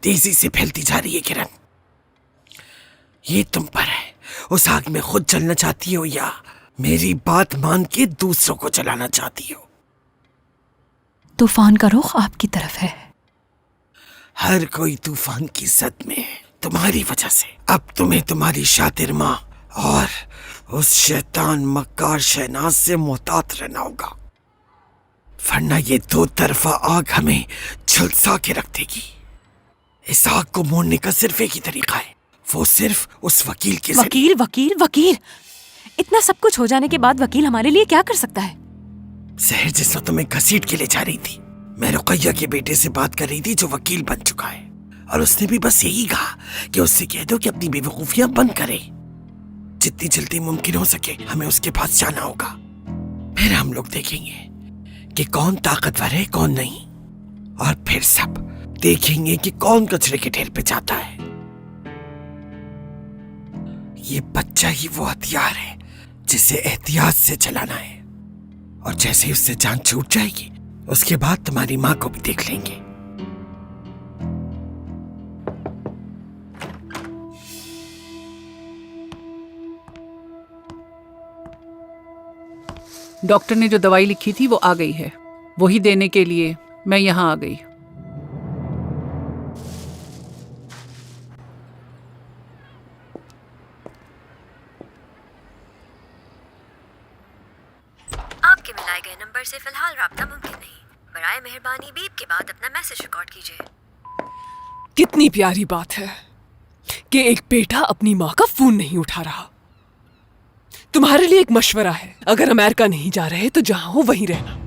तेजी से फैलती जा रही है किरण। ये तुम पर है, उस आग में खुद जलना चाहती हो या मेरी बात मान के दूसरों को जलाना चाहती हो? तूफान का रुख आपकी तरफ है। हर कोई तूफान की जद में है तुम्हारी वजह से। अब तुम्हें तुम्हारी शातिर माँ और उस शैतान मक्कार शहनाज से मोहतात रहना होगा, वरना ये दो तरफा आग हमें झुलसा के रख देगी। इस आग को मोड़ने का सिर्फ एक ही तरीका है, वो सिर्फ उस वकील के वकील वकील वकील, इतना सब कुछ हो जाने के बाद वकील हमारे लिए क्या कर सकता है? शहर जिसको तुम्हें घसीट के ले जा रही थी, मैं रुकैया के बेटे से बात कर रही थी जो वकील बन चुका है, और उसने भी बस यही कहा कि उससे कह दो कि अपनी बेवकूफियां बंद करे। जितनी जल्दी मुमकिन हो सके हमें उसके पास जाना होगा, फिर हम लोग देखेंगे कि कौन ताकतवर है कौन नहीं, और फिर सब देखेंगे कि कौन कचरे के ढेर पे जाता है। ये बच्चा ही वो हथियार है जिसे एहतियात से चलाना है, और जैसे ही उससे जान छूट जाएगी उसके बाद तुम्हारी माँ को भी देख लेंगे। डॉक्टर ने जो दवाई लिखी थी वो आ गई है, वही देने के लिए मैं यहाँ आ गई। आपके मिलाए गए नंबर से फिलहाल राब्ता मुमकिन नहीं। बराए मेहरबानी बीप के बाद अपना मैसेज रिकॉर्ड कीजिए। कितनी प्यारी बात है कि एक बेटा अपनी माँ का फोन नहीं उठा रहा। तुम्हारे लिए एक मशवरा है, अगर अमेरिका नहीं जा रहे तो जहां हो वहीं रहना।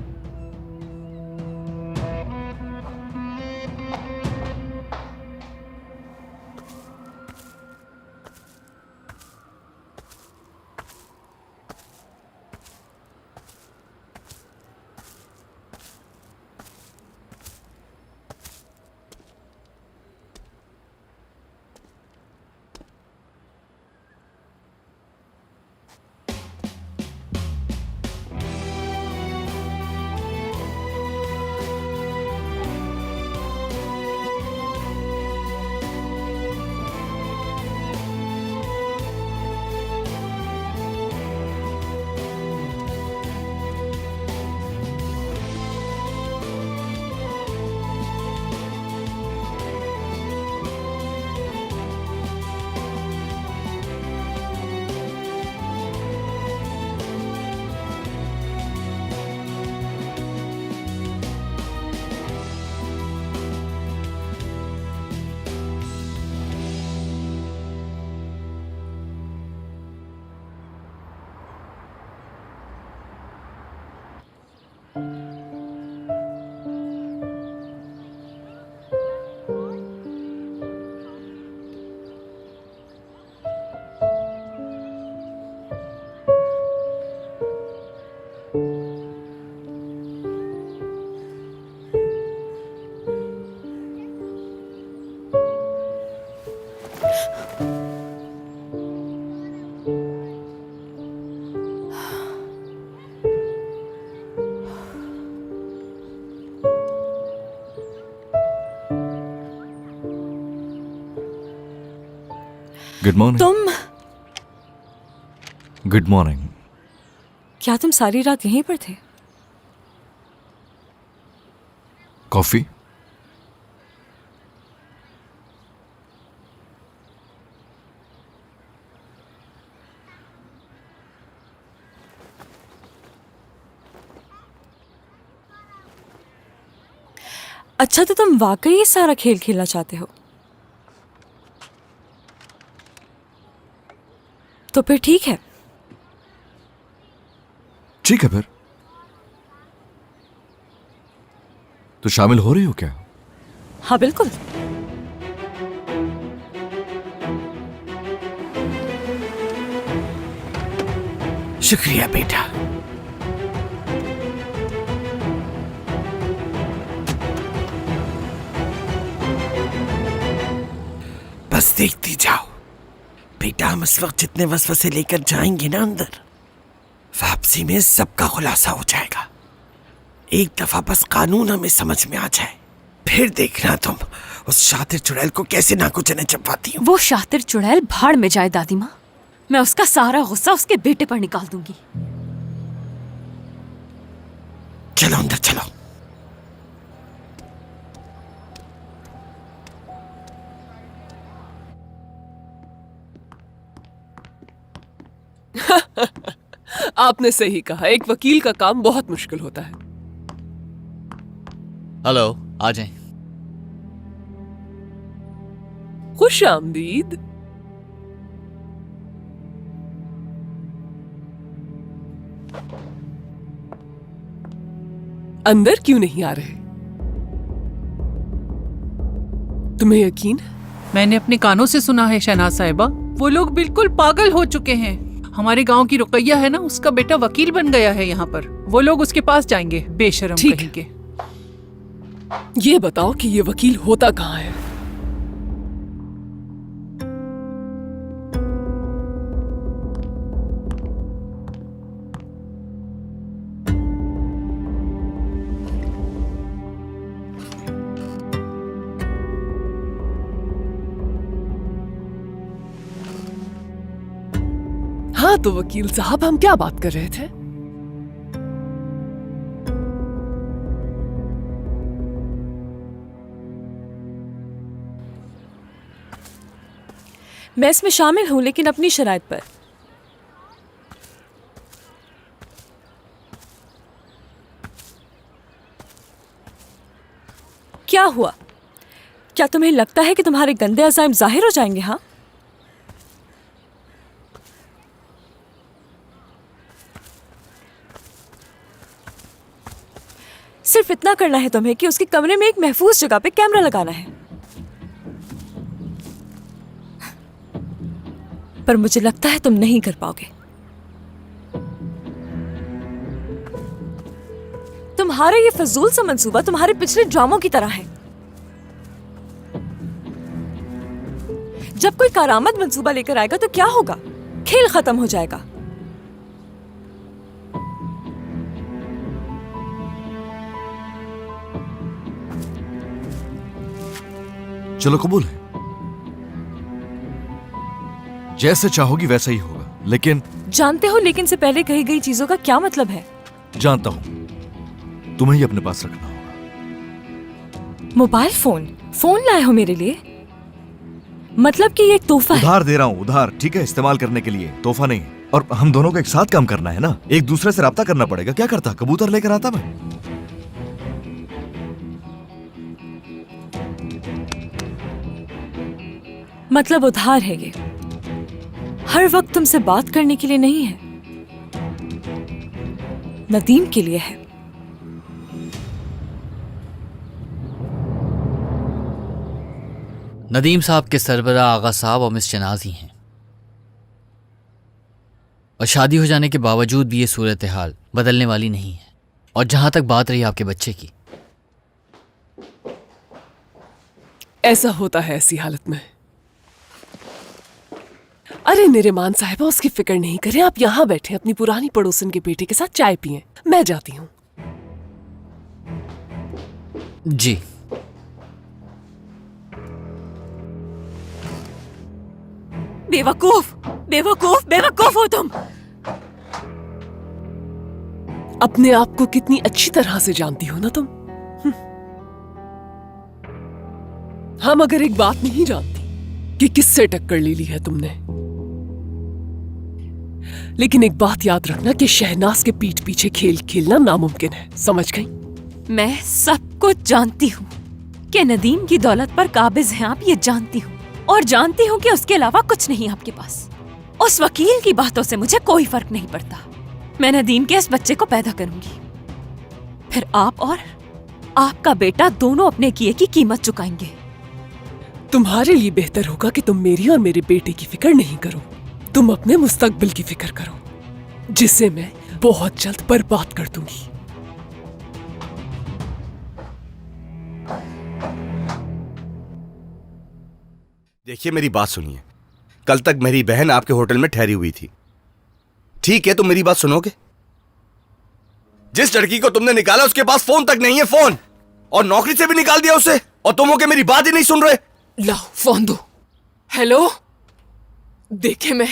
Good morning. तुम गुड मॉर्निंग। क्या तुम सारी रात यहीं पर थे? कॉफी? अच्छा, तो तुम वाकई ये सारा खेल खेलना चाहते हो? तो फिर ठीक है। ठीक है फिर। तो शामिल हो रही हो क्या? हाँ बिल्कुल। शुक्रिया बेटा। बस देखती जाओ बेटा, हम इस वक्त जितने वसवसे लेकर जाएंगे ना अंदर, वापसी में सबका खुलासा हो जाएगा। एक दफा बस कानून हमें समझ में आ जाए, फिर देखना तुम उस शातिर चुड़ैल को कैसे नाकुचने चपाती हूँ। वो शातिर चुड़ैल भाड़ में जाए दादी माँ। मैं उसका सारा गुस्सा उसके बेटे पर निकाल दूंगी। चलो अंदर चलो। आपने सही कहा, एक वकील का काम बहुत मुश्किल होता है। हेलो, आ जाएं। खुश आमदीद। अंदर क्यों नहीं आ रहे? तुम्हें यकीन है? मैंने अपने कानों से सुना है शहनाज साहिबा, वो लोग बिल्कुल पागल हो चुके हैं। हमारे गांव की रुकैया है ना, उसका बेटा वकील बन गया है यहाँ पर। वो लोग उसके पास जाएंगे, बेशरम ठीक कहीं के। ये बताओ कि ये वकील होता कहाँ है? हाँ तो वकील साहब, हम क्या बात कर रहे थे? मैं इसमें शामिल हूं, लेकिन अपनी शराइत पर। क्या हुआ? क्या तुम्हें लगता है कि तुम्हारे गंदे अज़ाइम जाहिर हो जाएंगे? हाँ, सिर्फ इतना करना है तुम्हें कि उसके कमरे में एक महफूज जगह पे कैमरा लगाना है। पर मुझे लगता है तुम नहीं कर पाओगे। तुम्हारा ये फजूल सा मंसूबा तुम्हारे पिछले ड्रामों की तरह है। जब कोई कारामद मंसूबा लेकर आएगा तो क्या होगा? खेल खत्म हो जाएगा। चलो कबूल है, जैसे चाहोगी वैसा ही होगा। लेकिन जानते हो, लेकिन से पहले कही गई चीजों का क्या मतलब है? जानता हूं, तुम्हें ही अपने पास रखना होगा। मोबाइल फोन लाए हो मेरे लिए? मतलब कि ये एक तोहफा है? उधार दे रहा हूं, उधार। ठीक है, इस्तेमाल करने के लिए, तोहफा नहीं। और हम दोनों को एक साथ काम करना है ना, एक दूसरे से राब्ता करना पड़ेगा। क्या करता, कबूतर लेकर आता मैं। मतलब उधार है ये, हर वक्त तुमसे बात करने के लिए नहीं है, नदीम के लिए है। नदीम साहब के सरबरा आगा साहब और मिस शहनाज ही हैं। और शादी हो जाने के बावजूद भी ये सूरत हाल बदलने वाली नहीं है। और जहां तक बात रही आपके बच्चे की, ऐसा होता है ऐसी हालत में। अरे निरिमान साहिबा, उसकी फिक्र नहीं करें, आप यहाँ बैठे अपनी पुरानी पड़ोसन के बेटे के साथ चाय पिए। मैं जाती हूँ। जी। बेवकूफ बेवकूफ बेवकूफ हो तुम। अपने आप को कितनी अच्छी तरह से जानती हो ना तुम। हाँ, मगर एक बात नहीं जानती कि किससे टक्कर ले ली है तुमने। लेकिन एक बात याद रखना कि शहनाज के पीठ पीछे खेल खेलना नामुमकिन है, समझ गई? मैं सब कुछ जानती हूँ कि नदीम की दौलत पर काबिज हैं आप, ये जानती हूँ। और जानती हूँ कि उसके अलावा कुछ नहीं आपके पास। उस वकील की बातों से मुझे कोई फर्क नहीं पड़ता। मैं नदीम के इस बच्चे को पैदा करूंगी, फिर आप और आपका बेटा दोनों अपने किए की कीमत चुकाएंगे। तुम्हारे लिए बेहतर होगा कि तुम मेरी और मेरे बेटे की फिक्र नहीं करो। तुम अपने मुस्तकबिल की फिक्र करो, जिसे मैं बहुत जल्द बर्बाद कर दूंगी। देखिए, मेरी बात सुनिए। कल तक मेरी बहन आपके होटल में ठहरी हुई थी, ठीक है? तो मेरी बात सुनोगे? जिस लड़की को तुमने निकाला उसके पास फोन तक नहीं है। फोन और नौकरी से भी निकाल दिया उसे, और तुम हो के मेरी बात ही नहीं सुन रहे। लाओ फोन दो। हेलो, देखे मैं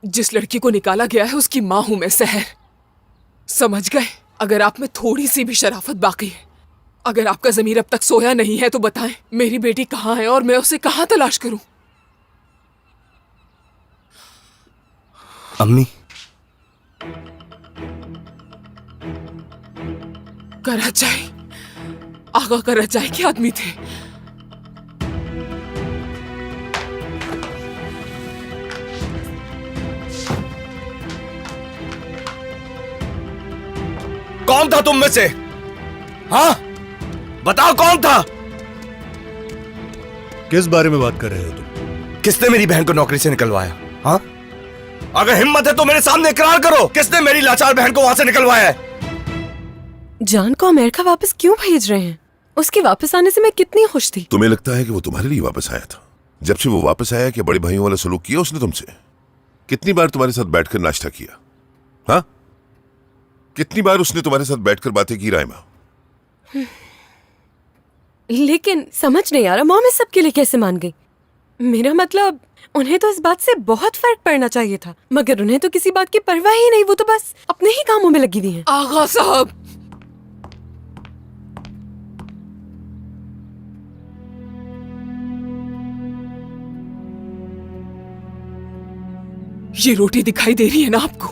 जिस लड़की को निकाला गया है उसकी माँ हूं मैं, सहर। समझ गए? अगर आप में थोड़ी सी भी शराफत बाकी है, अगर आपका ज़मीर अब तक सोया नहीं है तो बताएं मेरी बेटी कहाँ है और मैं उसे कहाँ तलाश करूं। अम्मी, कराचाई, आगा कराचाई के आदमी थे। कौन था तुम में से? हाँ, बताओ कौन था? किस बारे में बात कर रहे हो तुम? किसने मेरी बहन को नौकरी से निकलवाया? हाँ, अगर हिम्मत है तो मेरे सामने इकरार करो, किसने मेरी लाचार बहन को वहां से निकलवाया है? जान को अमेरिका वापस क्यों भेज रहे हैं? उसके वापस आने से मैं कितनी खुश थी। तुम्हें लगता है कि वो तुम्हारे लिए वापस आया था? जब से वो वापस आया, क्या बड़े भाइयों वाला सलूक किया उसने तुमसे? कितनी बार तुम्हारे साथ बैठकर नाश्ता किया? हाँ, कितनी बार उसने तुम्हारे साथ बैठकर बातें की राइमा? लेकिन समझ नहीं आ रहा मॉम इस सब के लिए कैसे मान गई। मेरा मतलब उन्हें तो इस बात से बहुत फर्क पड़ना चाहिए था, मगर उन्हें तो किसी बात की परवाह ही नहीं। वो तो बस अपने ही कामों में लगी हुई हैं। आगा साहब, ये रोटी दिखाई दे रही है ना आपको?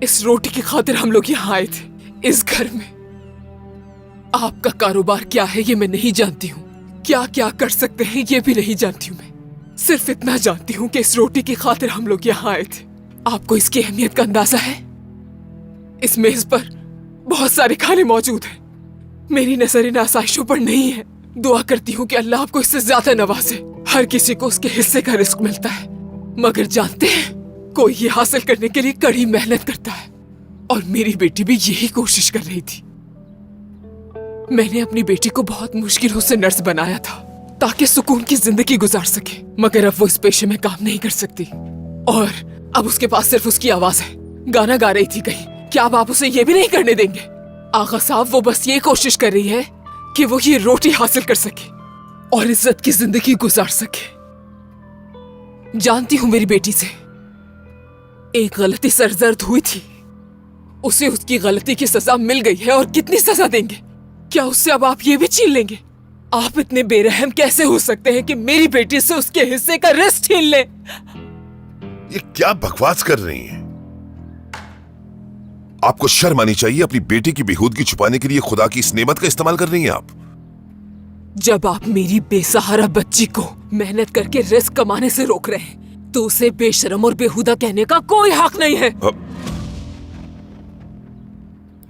इस रोटी की खातिर हम लोग यहाँ आए थे, इस घर में। आपका कारोबार क्या है ये मैं नहीं जानती हूँ, क्या क्या कर सकते हैं ये भी नहीं जानती हूँ। मैं सिर्फ इतना जानती हूँ कि इस रोटी की खातिर हम लोग यहाँ आए थे। आपको इसकी अहमियत का अंदाजा है? इस मेज पर बहुत सारे खाने मौजूद हैं। मेरी नजर इन आसाइशों पर नहीं है। दुआ करती हूँ कि अल्लाह आपको इससे ज्यादा नवाजे। हर किसी को उसके हिस्से का रिस्क मिलता है, मगर जानते हैं कोई ये हासिल करने के लिए कड़ी मेहनत करता है, और मेरी बेटी भी यही कोशिश कर रही थी। मैंने अपनी बेटी को बहुत मुश्किलों से नर्स बनाया था ताकि सुकून की जिंदगी गुजार सके, मगर अब वो इस पेशे में काम नहीं कर सकती और अब उसके पास सिर्फ उसकी आवाज है। गाना गा रही थी कहीं, क्या अब आप उसे ये भी नहीं करने देंगे? आगा साहब, वो बस ये कोशिश कर रही है कि वो ये रोटी हासिल कर सके और इज्जत की जिंदगी गुजार सके। जानती हूं मेरी बेटी से एक गलती सरजर्द हुई थी, उसे उसकी गलती की सजा मिल गई है, और कितनी सजा देंगे? क्या उससे अब आप ये भी छीन लेंगे? आप इतने बेरहम कैसे हो सकते हैं कि मेरी बेटी से उसके हिस्से का रिस्क छीन ले? ये क्या बकवास कर रही हैं? आपको शर्म आनी चाहिए। अपनी बेटी की बेहूदगी छुपाने के लिए खुदा की इस नेमत का इस्तेमाल कर रही हैं आप। जब आप मेरी बेसहारा बच्ची को मेहनत करके रिस्क कमाने से रोक रहे हैं तो उसे बेशरम और बेहुदा कहने का कोई हक नहीं है।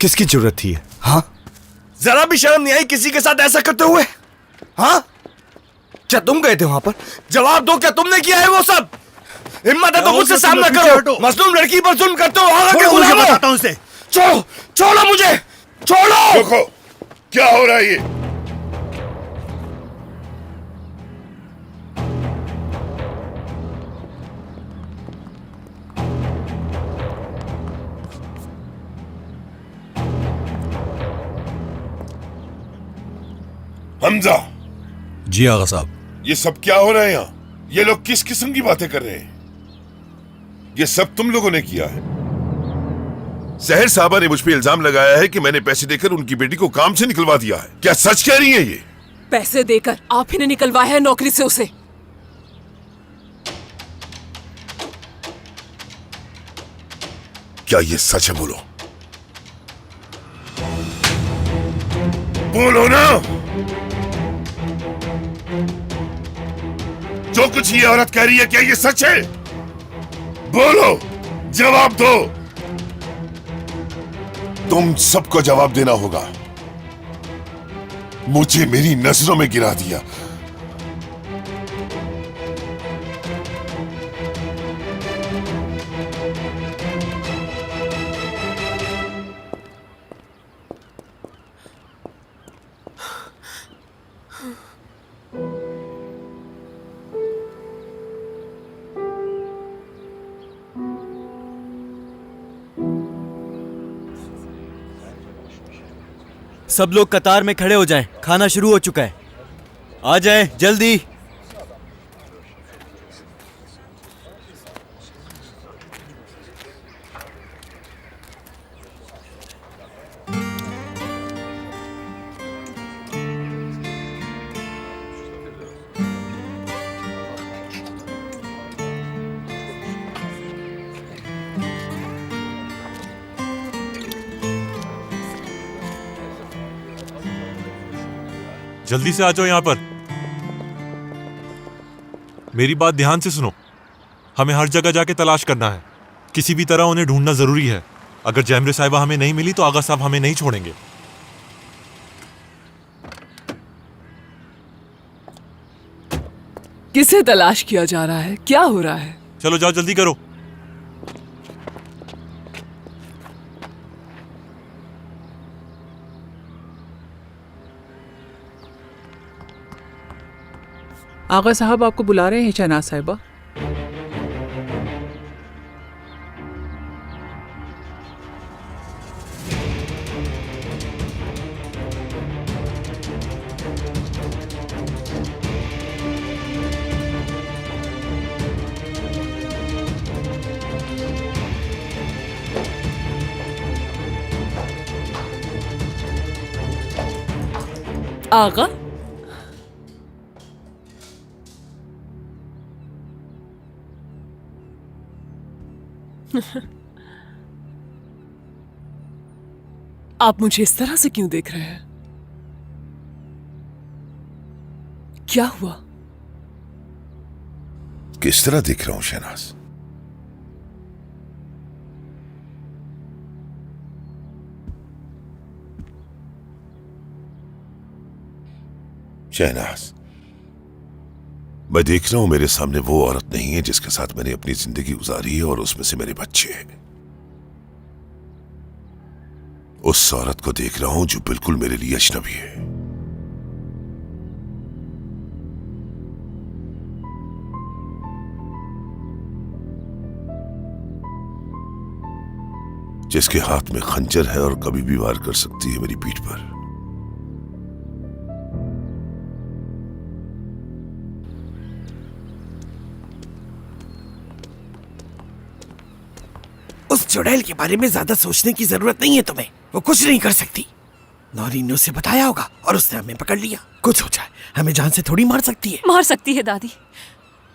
किसकी जरूरत थी? हाँ, जरा भी शर्म नहीं आई किसी के साथ ऐसा करते हुए? हाँ, क्या तुम गए थे वहां पर? जवाब दो, क्या तुमने किया है वो सब? हिम्मत है तो मुझसे सामना करो। मजलूम लड़की पर जुल्म करते हो, आगे के गुलाम बताता हूं इसे। छोड़ो, छोड़ो मुझे, छोड़ो। देखो क्या हो रहा है ये। हमजा। जी आगा साहब। ये सब क्या हो रहा है यहाँ? ये लोग किस किस्म की बातें कर रहे हैं? ये सब तुम लोगों ने किया है। सहर साहबा ने मुझ पे इल्जाम लगाया है कि मैंने पैसे देकर उनकी बेटी को काम से निकलवा दिया है। क्या सच कह रही है ये? पैसे देकर आप ही ने निकलवाया है नौकरी से उसे। क्या ये सच है? बोलो, बोलो ना। जो कुछ ये औरत कह रही है क्या ये सच है? बोलो, जवाब दो। तुम सबको जवाब देना होगा। मुझे मेरी नजरों में गिरा दिया। सब लोग कतार में खड़े हो जाएं, खाना शुरू हो चुका है। आ जाए जल्दी। जल्दी से आ जाओ यहाँ पर। मेरी बात ध्यान से सुनो। हमें हर जगह जाके तलाश करना है। किसी भी तरह उन्हें ढूंढना जरूरी है। अगर जैमरे साहिबा हमें नहीं मिली तो आगा साहब हमें नहीं छोड़ेंगे। किसे तलाश किया जा रहा है? क्या हो रहा है? चलो जाओ, जल्दी करो। आगा साहब आपको बुला रहे हैं शहनाज साहिबा। आगा, आप मुझे इस तरह से क्यों देख रहे हैं? क्या हुआ? किस तरह देख रहा हूं शहनाज? शहनाज, मैं देख रहा हूं मेरे सामने वो औरत नहीं है जिसके साथ मैंने अपनी जिंदगी गुजारी है और उसमें से मेरे बच्चे हैं। उस औरत को देख रहा हूं जो बिल्कुल मेरे लिए अजनबी है। जिसके हाथ में खंजर है और कभी भी वार कर सकती है मेरी पीठ पर। उस चुड़ैल के बारे में ज्यादा सोचने की जरूरत नहीं है तुम्हें। वो कुछ नहीं कर सकती। नौरीन ने उसे बताया होगा और उसने हमें पकड़ लिया। कुछ हो जाए हमें जान से थोड़ी मार सकती है। मार सकती है दादी,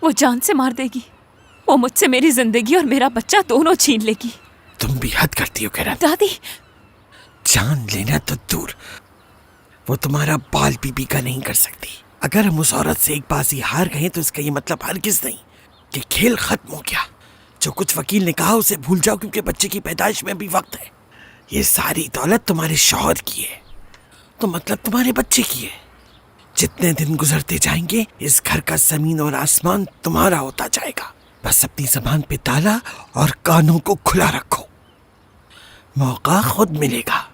वो जान से मार देगी। वो मुझसे मेरी जिंदगी और मेरा बच्चा दोनों छीन लेगी। तुम भी हद करती हो किरण। दादी, जान लेना तो दूर, वो तुम्हारा बाल भी का नहीं कर सकती। अगर हम उस औरत से एक बाजी हार गए तो इसका ये मतलब हरगिज नहीं कि खेल खत्म हो गया। जो कुछ वकील ने कहा उसे भूल जाओ, क्योंकि बच्चे की पैदाइश में भी वक्त है। ये सारी दौलत तुम्हारे शौहर की है, तो मतलब तुम्हारे बच्चे की है। जितने दिन गुजरते जाएंगे इस घर का जमीन और आसमान तुम्हारा होता जाएगा। बस अपनी जबान पे ताला और कानों को खुला रखो। मौका खुद मिलेगा,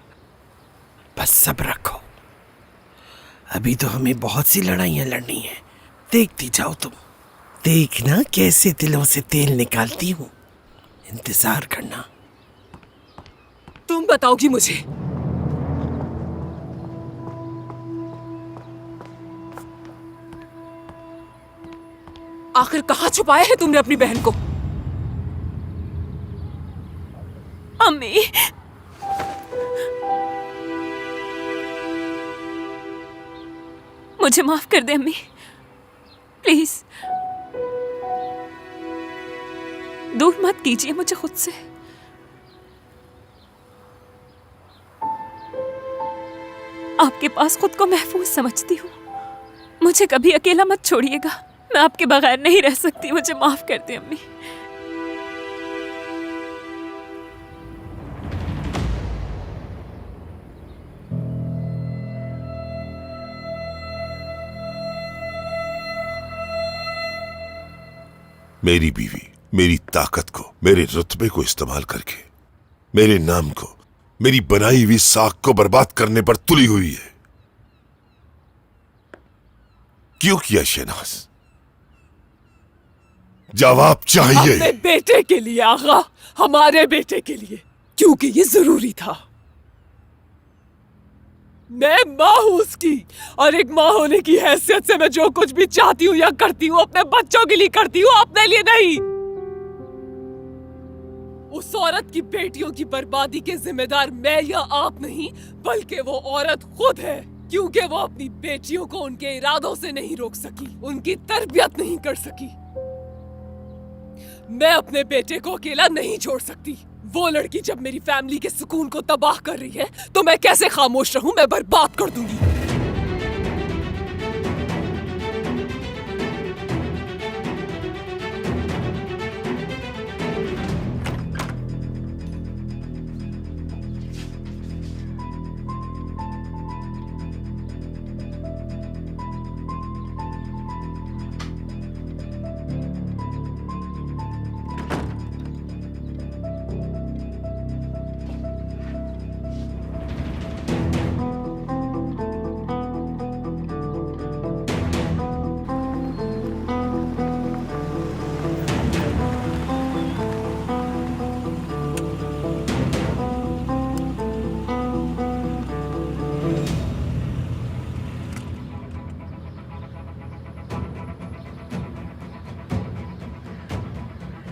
बस सब्र रखो। अभी तो हमें बहुत सी लड़ाइयां लड़नी है। देखती जाओ तुम, देखना कैसे दिलों से तेल निकालती हूँ। इंतजार करना। तुम बताओगी मुझे? आखिर कहाँ छुपाया है तुमने अपनी बहन को? अम्मी, मुझे माफ कर दे अम्मी, प्लीज। दूर मत कीजिए मुझे खुद से। आपके पास खुद को महफूज समझती हूँ। मुझे कभी अकेला मत छोड़िएगा। मैं आपके बगैर नहीं रह सकती। मुझे माफ कर दे अम्मी। मेरी बीवी मेरी ताकत को, मेरे रुतबे को इस्तेमाल करके मेरे नाम को, मेरी बनाई हुई साख को बर्बाद करने पर तुली हुई है। क्यों किया शहनाज? जवाब चाहिए। अपने बेटे के लिए आगा, हमारे बेटे के लिए, क्योंकि ये जरूरी था। मैं माँ हूँ उसकी, और एक माँ होने की हैसियत से मैं जो कुछ भी चाहती हूँ या करती हूँ अपने बच्चों के लिए करती हूँ, अपने लिए नहीं। उस औरत की बेटियों की बर्बादी के जिम्मेदार मैं या आप नहीं, बल्कि वो औरत खुद है, क्योंकि वो अपनी बेटियों को उनके इरादों से नहीं रोक सकी, उनकी तरबियत नहीं कर सकी। मैं अपने बेटे को अकेला नहीं छोड़ सकती। वो लड़की जब मेरी फैमिली के सुकून को तबाह कर रही है तो मैं कैसे खामोश रहूं? मैं बर्बाद कर दूंगी।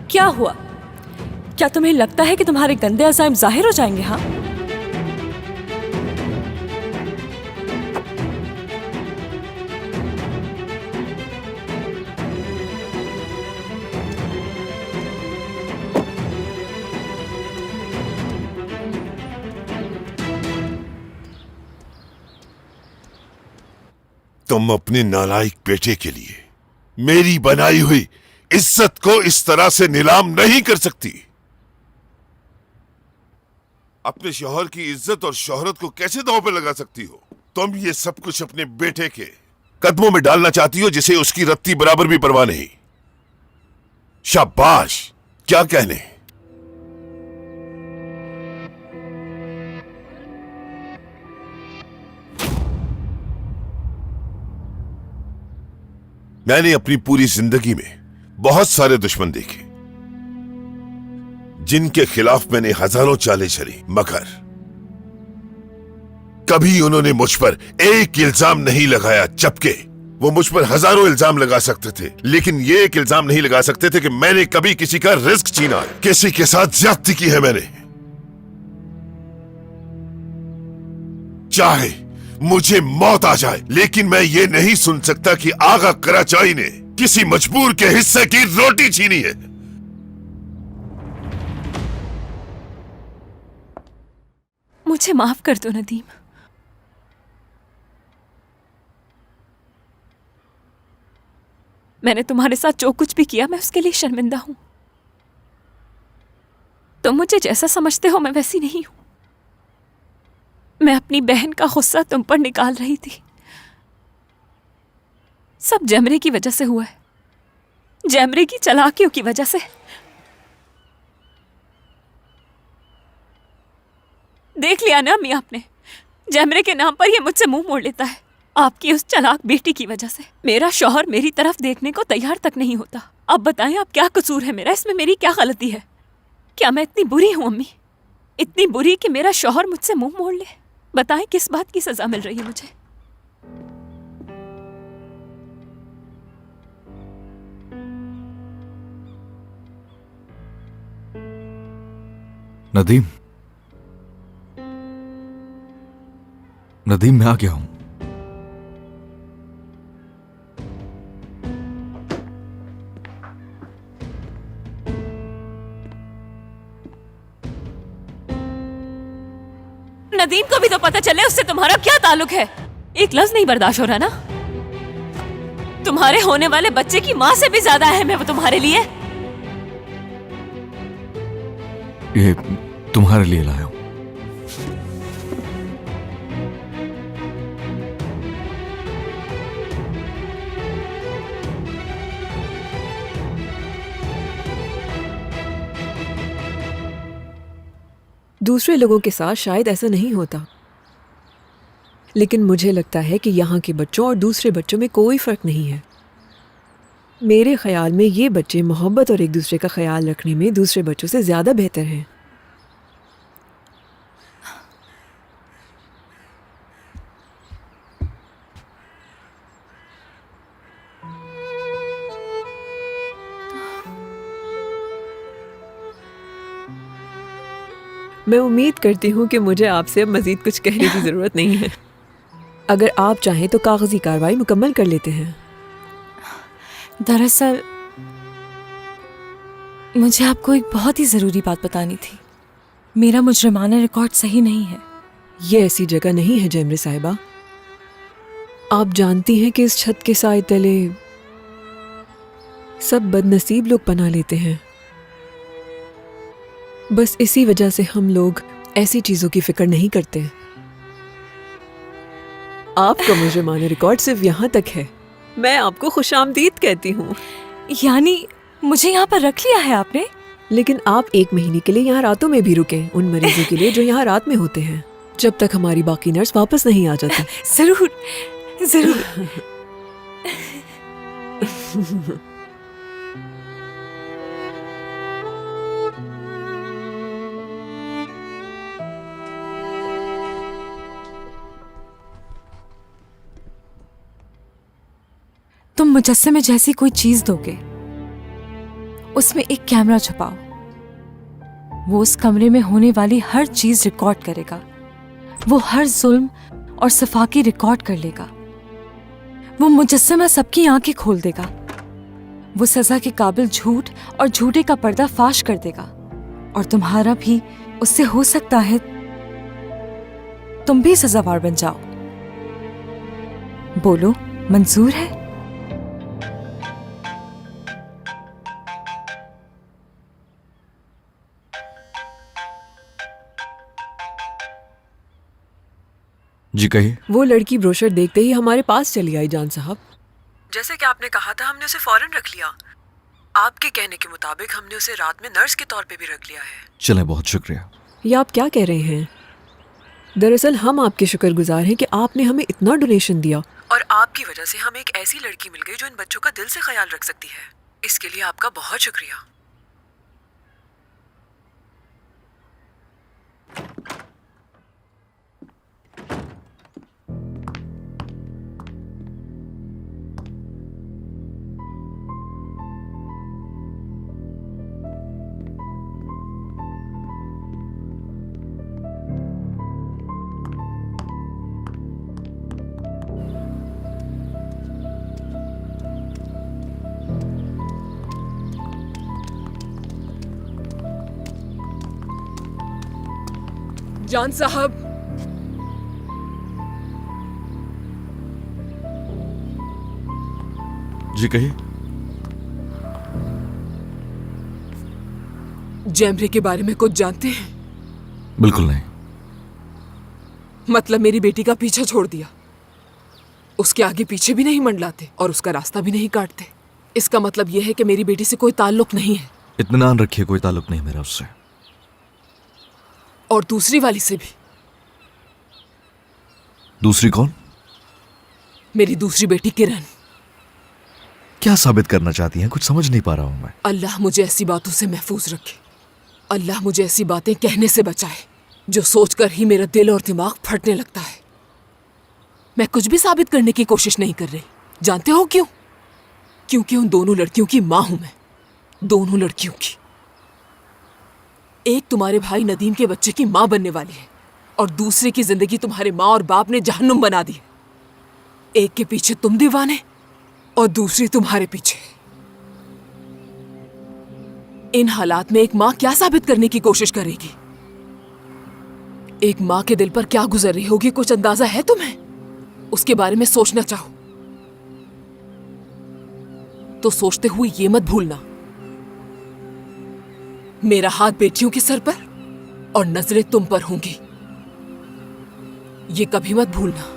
क्या हुआ? क्या तुम्हें लगता है कि तुम्हारे गंदे अज़ाइम जाहिर हो जाएंगे? हाँ, तुम अपने नालायक बेटे के लिए मेरी बनाई हुई इज्जत को इस तरह से नीलाम नहीं कर सकती। अपने शौहर की इज्जत और शोहरत को कैसे दांव पे लगा सकती हो? तुम ये सब कुछ अपने बेटे के कदमों में डालना चाहती हो, जिसे उसकी रत्ती बराबर भी परवाह नहीं। शाबाश, क्या कहने। मैंने अपनी पूरी जिंदगी में बहुत सारे दुश्मन देखे, जिनके खिलाफ मैंने हजारों चालें चली, मगर कभी उन्होंने मुझ पर एक इल्जाम नहीं लगाया, जबकि वो मुझ पर हजारों इल्जाम लगा सकते थे, लेकिन ये एक इल्जाम नहीं लगा सकते थे कि मैंने कभी किसी का रिस्क छीना है, किसी के साथ ज्यादती की है मैंने। चाहे मुझे मौत आ जाए, लेकिन मैं ये नहीं सुन सकता कि आगा कराचाई ने किसी मजबूर के हिस्से की रोटी छीनी है। मुझे माफ कर दो नदीम। मैंने तुम्हारे साथ जो कुछ भी किया मैं उसके लिए शर्मिंदा हूं। तुम मुझे जैसा समझते हो मैं वैसी नहीं हूं। मैं अपनी बहन का गुस्सा तुम पर निकाल रही थी। सब जैमरे की वजह से हुआ है, जैमरे की चालाकियों की वजह से। देख लिया ना अम्मी आपने, जैमरे के नाम पर ये मुझसे मुंह मोड़ लेता है। आपकी उस चालाक बेटी की वजह से मेरा शौहर मेरी तरफ देखने को तैयार तक नहीं होता। अब बताएं आप क्या कसूर है मेरा? इसमें मेरी क्या गलती है? क्या मैं इतनी बुरी हूं अम्मी? इतनी बुरी कि मेरा शौहर मुझसे मुंह मोड़ ले? बताएं किस बात की सजा मिल रही है मुझे? नदीम, नदीम, मैं आ गया हूं। नदीम को भी तो पता चले उससे तुम्हारा क्या ताल्लुक है। एक लफ्ज नहीं बर्दाश्त हो रहा ना? तुम्हारे होने वाले बच्चे की मां से भी ज्यादा अहम है वो तुम्हारे लिए। ये तुम्हारे लिए लाया हूं। दूसरे लोगों के साथ शायद ऐसा नहीं होता, लेकिन मुझे लगता है कि यहाँ के बच्चों और दूसरे बच्चों में कोई फ़र्क नहीं है। मेरे ख्याल में ये बच्चे मोहब्बत और एक दूसरे का ख्याल रखने में दूसरे बच्चों से ज़्यादा बेहतर हैं। मैं उम्मीद करती हूँ कि मुझे आपसे अब मजीद कुछ कहने की जरूरत नहीं है। अगर आप चाहें तो कागजी कार्रवाई मुकम्मल कर लेते हैं। दरअसल मुझे आपको एक बहुत ही ज़रूरी बात बतानी थी। मेरा मुजरिमाना रिकॉर्ड सही नहीं है। ये ऐसी जगह नहीं है जैमरे साहिबा। आप जानती हैं कि इस छत के साए तले सब बदनसीब लोग पनाह लेते हैं। बस इसी वजह से हम लोग ऐसी चीजों की फिक्र नहीं करते। आपका मुजरिमाना रिकॉर्ड सिर्फ यहाँ तक है। मैं आपको खुशामदीद कहती हूँ। यानी मुझे यहाँ पर रख लिया है आपने? लेकिन आप 1 महीने के लिए यहाँ रातों में भी रुकें, उन मरीजों के लिए जो यहाँ रात में होते हैं, जब तक हमारी बाकी नर्स वापस नहीं आ जाती। जरूर जरूर। तुम मुजस्समे जैसी कोई चीज दोगे, उसमें एक कैमरा छुपाओ। वो उस कमरे में होने वाली हर चीज रिकॉर्ड करेगा। वो हर जुल्म और सफाकी रिकॉर्ड कर लेगा। वो मुजस्समा सबकी आंखें खोल देगा। वो सजा के काबिल झूठ और झूठे का पर्दा फाश कर देगा। और तुम्हारा भी उससे हो सकता है तुम भी सजावार बन जाओ। बोलो, मंजूर है? जी कहिए। वो लड़की ब्रोशर देखते ही हमारे पास चली आई जान साहब। जैसे कि आपने कहा था, हमने उसे फौरन रख लिया। आपके कहने के मुताबिक हमने उसे रात में नर्स के तौर पे भी रख लिया है। चले, बहुत शुक्रिया। ये आप क्या कह रहे हैं? दरअसल हम आपके शुक्रगुजार हैं कि आपने हमें इतना डोनेशन दिया, और आपकी वजह से हमें एक ऐसी लड़की मिल गई जो इन बच्चों का दिल से ख्याल रख सकती है। इसके लिए आपका बहुत शुक्रिया। जान साहब, जी कहिए। जैमरे के बारे में कुछ जानते हैं? बिल्कुल नहीं। मतलब मेरी बेटी का पीछा छोड़ दिया, उसके आगे पीछे भी नहीं मंडलाते और उसका रास्ता भी नहीं काटते। इसका मतलब यह है कि मेरी बेटी से कोई ताल्लुक नहीं है। इत्मीनान रखिए, कोई ताल्लुक नहीं मेरा उससे। और दूसरी वाली से भी। दूसरी कौन? मेरी दूसरी बेटी किरण। क्या साबित करना चाहती हैं? कुछ समझ नहीं पा रहा हूं मैं। अल्लाह मुझे ऐसी बातों से महफूज रखे। अल्लाह मुझे ऐसी बातें कहने से बचाए जो सोचकर ही मेरा दिल और दिमाग फटने लगता है। मैं कुछ भी साबित करने की कोशिश नहीं कर रही। जानते हो क्यों? क्योंकि उन दोनों लड़कियों की माँ हूं मैं। दोनों लड़कियों की। एक तुम्हारे भाई नदीम के बच्चे की माँ बनने वाली है और दूसरे की जिंदगी तुम्हारे माँ और बाप ने जहन्नुम बना दी है। एक के पीछे तुम दीवाने और दूसरी तुम्हारे पीछे। इन हालात में एक माँ क्या साबित करने की कोशिश करेगी? एक माँ के दिल पर क्या गुजर रही होगी, कुछ अंदाजा है तुम्हें? उसके बारे में सोचना चाहो तो सोचते हुए ये मत भूलना, मेरा हाथ बेटियों के सर पर और नजरें तुम पर होंगी। ये कभी मत भूलना।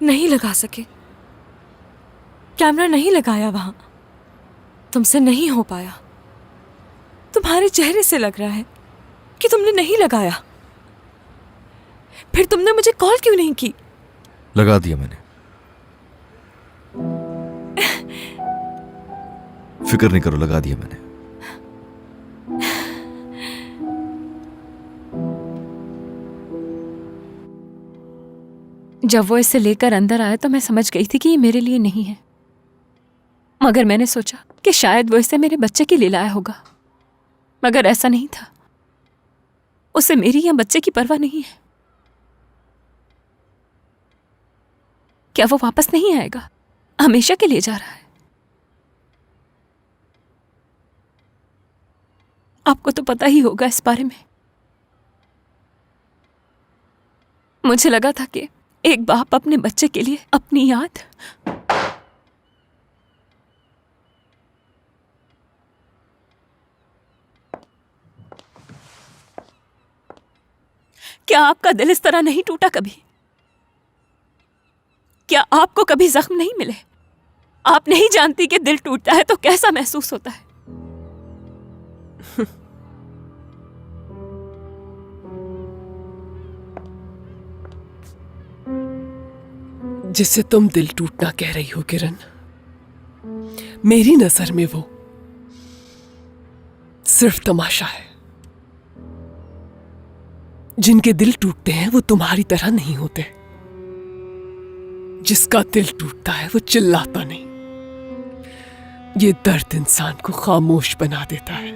नहीं लगा सके, कैमरा नहीं लगाया वहां, तुमसे नहीं हो पाया। तुम्हारे चेहरे से लग रहा है कि तुमने नहीं लगाया। फिर तुमने मुझे कॉल क्यों नहीं की? लगा दिया मैंने। फिक्र नहीं करो, लगा दिया मैंने। जब वो इसे लेकर अंदर आया तो मैं समझ गई थी कि ये मेरे लिए नहीं है, मगर मैंने सोचा कि शायद वो इसे मेरे बच्चे के लिए लाया होगा, मगर ऐसा नहीं था। उसे मेरी या बच्चे की परवाह नहीं है। क्या वो वापस नहीं आएगा? हमेशा के लिए जा रहा है। आपको तो पता ही होगा इस बारे में। मुझे लगा था कि एक बाप अपने बच्चे के लिए अपनी याद, क्या आपका दिल इस तरह नहीं टूटा कभी? क्या आपको कभी जख्म नहीं मिले? आप नहीं जानती कि दिल टूटता है तो कैसा महसूस होता है। जिसे तुम दिल टूटना कह रही हो किरण, मेरी नजर में वो सिर्फ तमाशा है। जिनके दिल टूटते हैं वो तुम्हारी तरह नहीं होते। जिसका दिल टूटता है वो चिल्लाता नहीं। ये दर्द इंसान को खामोश बना देता है,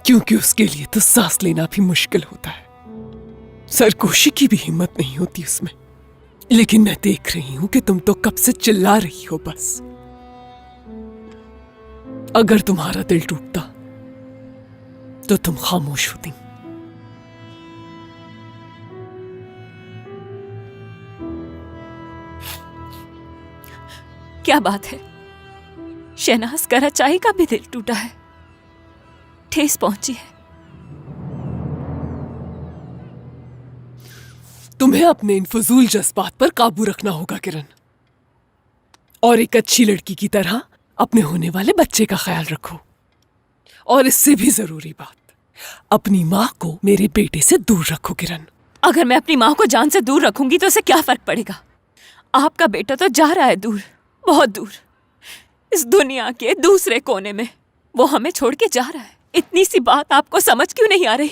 क्योंकि उसके लिए तो सांस लेना भी मुश्किल होता है। सरगोशी की भी हिम्मत नहीं होती उसमें। लेकिन मैं देख रही हूं कि तुम तो कब से चिल्ला रही हो बस। अगर तुम्हारा दिल टूटता तो तुम खामोश होती। क्या बात है, शहनाज कराचाई का भी दिल टूटा है, ठेस पहुंची है। तुम्हें अपने इन फजूल जज्बात पर काबू रखना होगा किरण, और एक अच्छी लड़की की तरह अपने होने वाले बच्चे का ख्याल रखो। और इससे भी जरूरी बात, अपनी माँ को मेरे बेटे से दूर रखो किरण। अगर मैं अपनी माँ को जान से दूर रखूंगी तो उसे क्या फर्क पड़ेगा? आपका बेटा तो जा रहा है दूर, बहुत दूर, इस दुनिया के दूसरे कोने में। वो हमें छोड़ के जा रहा है। इतनी सी बात आपको समझ क्यों नहीं आ रही?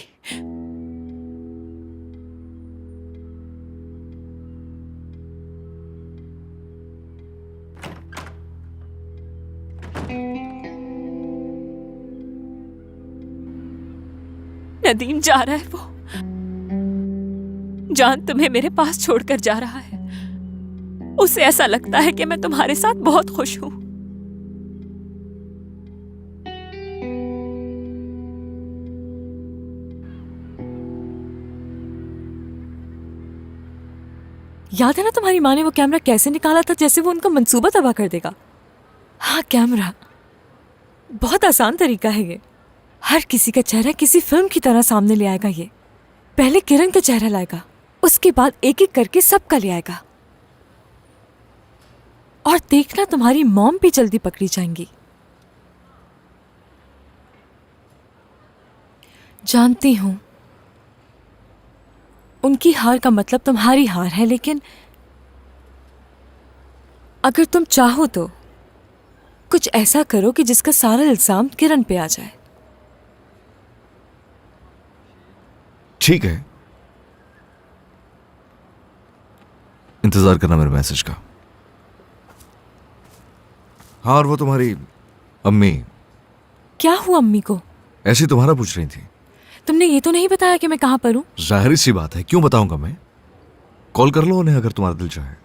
नदीम जा रहा है वो। जान तुम्हें मेरे पास छोड़कर जा रहा है। उसे ऐसा लगता है कि मैं तुम्हारे साथ बहुत खुश हूं। याद है ना तुम्हारी माँ ने वो कैमरा कैसे निकाला था, जैसे वो उनका मंसूबा तबाह कर देगा। हाँ, कैमरा बहुत आसान तरीका है ये। हर किसी का चेहरा किसी फिल्म की तरह सामने ले आएगा। ये पहले किरण का चेहरा लाएगा, उसके बाद एक एक करके सबका ले आएगा। और देखना, तुम्हारी मॉम भी जल्दी पकड़ी जाएंगी। जानती हूं उनकी हार का मतलब तुम्हारी हार है, लेकिन अगर तुम चाहो तो कुछ ऐसा करो कि जिसका सारा इल्जाम किरण पे आ जाए। ठीक है, इंतजार करना मेरे मैसेज का। हाँ, और वो तुम्हारी अम्मी, क्या हुआ अम्मी को? ऐसी तुम्हारा पूछ रही थी। तुमने ये तो नहीं बताया कि मैं कहां पर हूं। जाहिर सी बात है, क्यों बताऊंगा मैं। कॉल कर लो उन्हें अगर तुम्हारा दिल चाहे।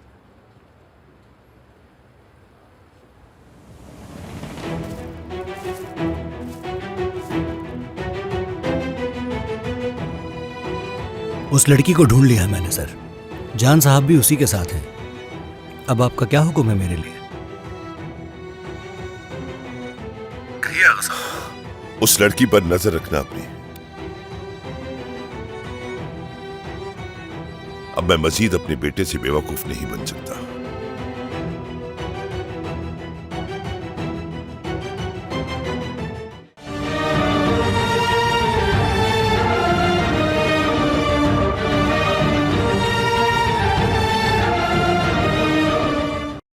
उस लड़की को ढूंढ लिया है मैंने सर। जान साहब भी उसी के साथ हैं। अब आपका क्या हुक्म है मेरे लिए? उस लड़की पर नजर रखना अपनी। अब मैं मजीद अपने बेटे से बेवकूफ नहीं बन सकता।